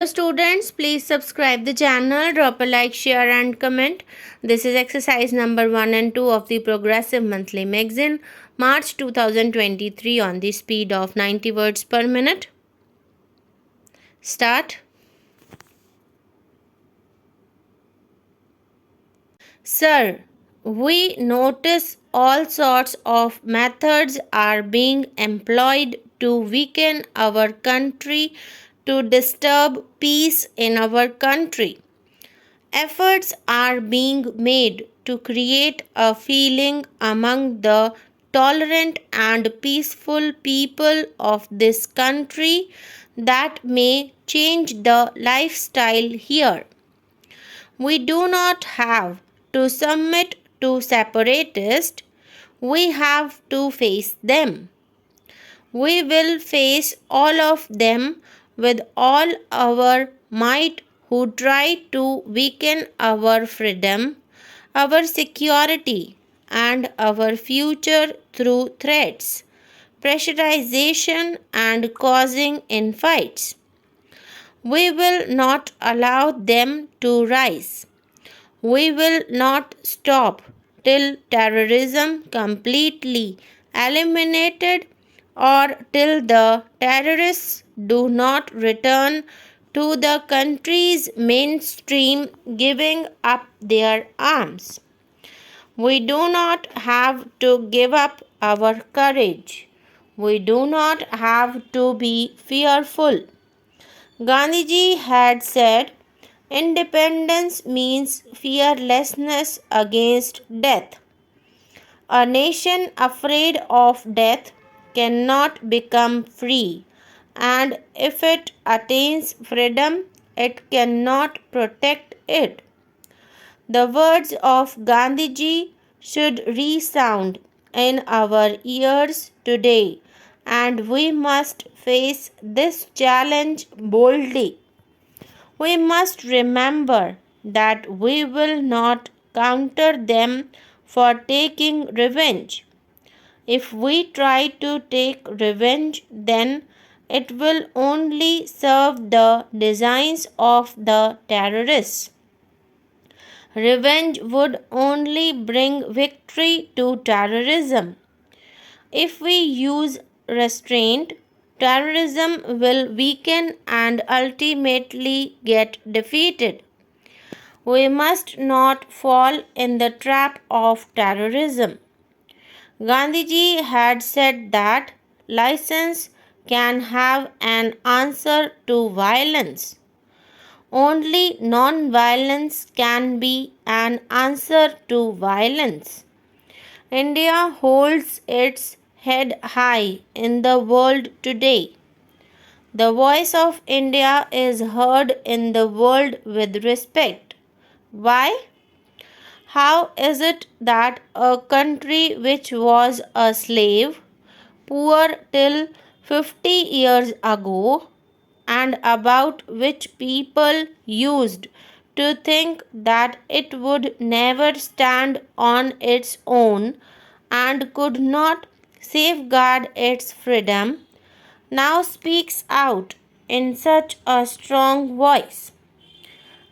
Students, please subscribe the channel, drop a like, share and comment. This is exercise number 1 and 2 of the Progressive Monthly Magazine, March 2023 on the speed of 90 words per minute. Start. Sir, we notice all sorts of methods are being employed to weaken our country, to disturb peace in our country. Efforts are being made to create a feeling among the tolerant and peaceful people of this country that may change the lifestyle here. We do not have to submit to separatists, we have to face them. We will face all of them with all our might who try to weaken our freedom, our security, and our future through threats, pressurization, and causing infights. We will not allow them to rise. We will not stop till terrorism completely eliminated or till the terrorists do not return to the country's mainstream giving up their arms. We do not have to give up our courage. We do not have to be fearful. Gandhiji had said, independence means fearlessness against death. A nation afraid of death cannot become free, and if it attains freedom, it cannot protect it. The words of Gandhiji should resound in our ears today, and we must face this challenge boldly. We must remember that we will not counter them for taking revenge. If we try to take revenge, then it will only serve the designs of the terrorists. Revenge would only bring victory to terrorism. If we use restraint, terrorism will weaken and ultimately get defeated. We must not fall in the trap of terrorism. Gandhiji had said that license can have an answer to violence. Only non-violence can be an answer to violence. India holds its head high in the world today. The voice of India is heard in the world with respect. Why? How is it that a country which was a slave, poor till 50 years ago, and about which people used to think that it would never stand on its own and could not safeguard its freedom, now speaks out in such a strong voice?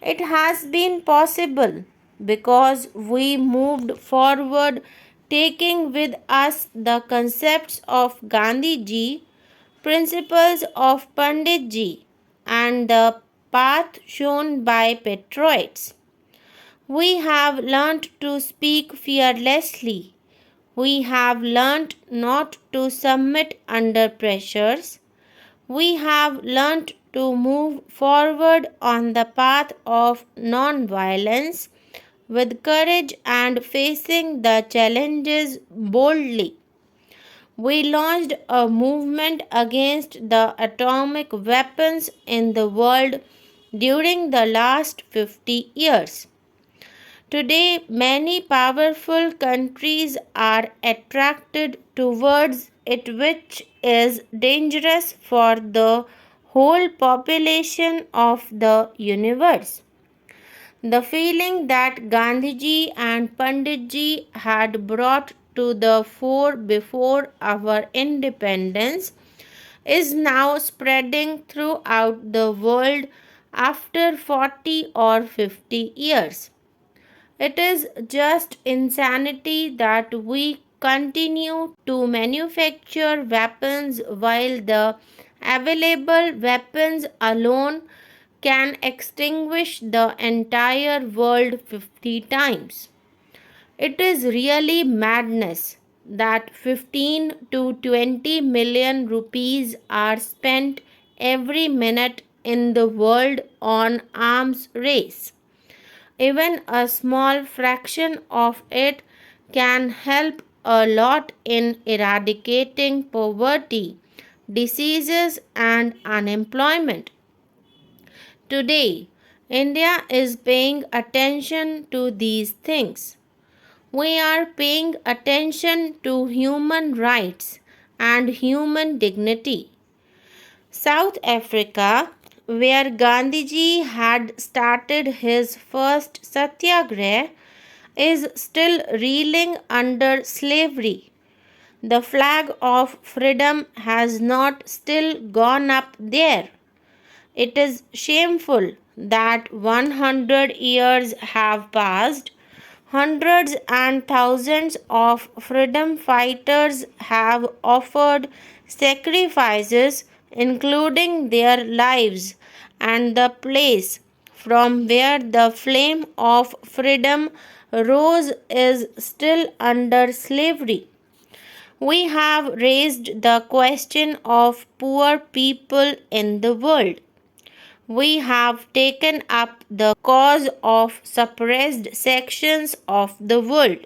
It has been possible because we moved forward taking with us the concepts of Gandhiji, principles of Panditji, and the path shown by patriots. We have learnt to speak fearlessly. We have learnt not to submit under pressures. We have learnt to move forward on the path of non-violence with courage and facing the challenges boldly. We launched a movement against the atomic weapons in the world during the last 50 years. Today, many powerful countries are attracted towards it, which is dangerous for the whole population of the universe. The feeling that Gandhiji and Panditji had brought to the fore before our independence is now spreading throughout the world after 40 or 50 years. It is just insanity that we continue to manufacture weapons while the available weapons alone can extinguish the entire world 50 times. It is really madness that 15 to 20 million rupees are spent every minute in the world on arms race. Even a small fraction of it can help a lot in eradicating poverty, diseases, and unemployment. Today, India is paying attention to these things. We are paying attention to human rights and human dignity. South Africa, where Gandhiji had started his first satyagrah, is still reeling under slavery. The flag of freedom has not still gone up there. It is shameful that 100 years have passed. Hundreds and thousands of freedom fighters have offered sacrifices, including their lives, and the place from where the flame of freedom rose is still under slavery. We have raised the question of poor people in the world. We have taken up the cause of suppressed sections of the world.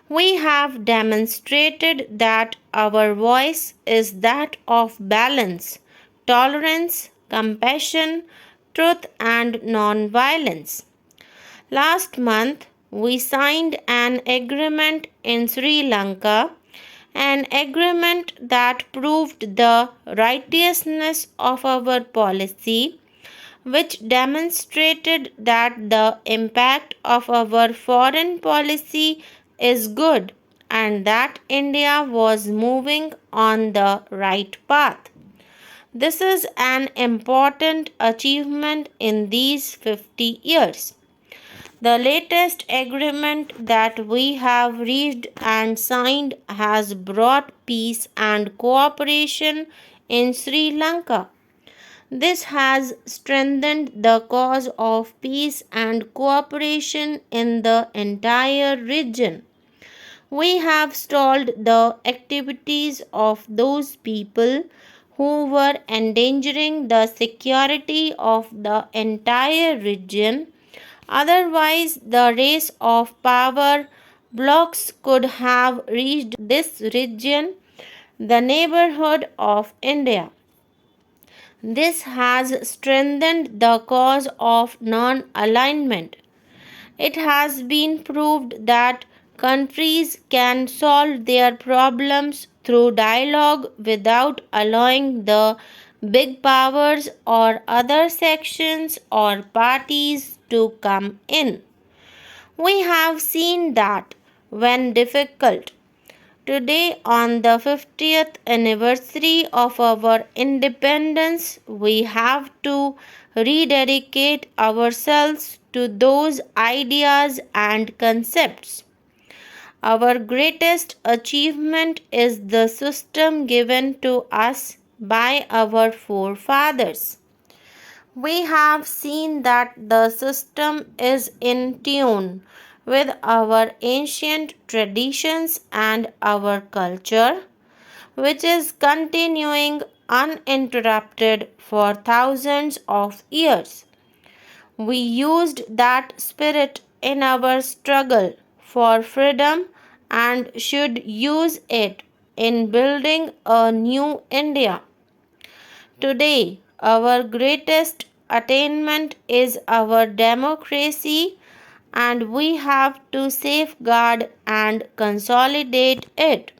We have demonstrated that our voice is that of balance, tolerance, compassion, truth, and non-violence. Last month, we signed an agreement in Sri Lanka, an agreement that proved the righteousness of our policy, which demonstrated that the impact of our foreign policy is good and that India was moving on the right path. This is an important achievement in these 50 years. The latest agreement that we have reached and signed has brought peace and cooperation in Sri Lanka. This has strengthened the cause of peace and cooperation in the entire region. We have stalled the activities of those people who were endangering the security of the entire region. Otherwise, the race of power blocks could have reached this region, the neighborhood of India. This has strengthened the cause of non alignment. It has been proved that countries can solve their problems through dialogue without allowing the big powers or other sections or parties to come in. We have seen that when difficult. Today, on the 50th anniversary of our independence, we have to rededicate ourselves to those ideas and concepts. Our greatest achievement is the system given to us by our forefathers. We have seen that the system is in tune with our ancient traditions and our culture, which is continuing uninterrupted for thousands of years. We used that spirit in our struggle for freedom and should use it in building a new India. Today, our greatest attainment is our democracy, and we have to safeguard and consolidate it.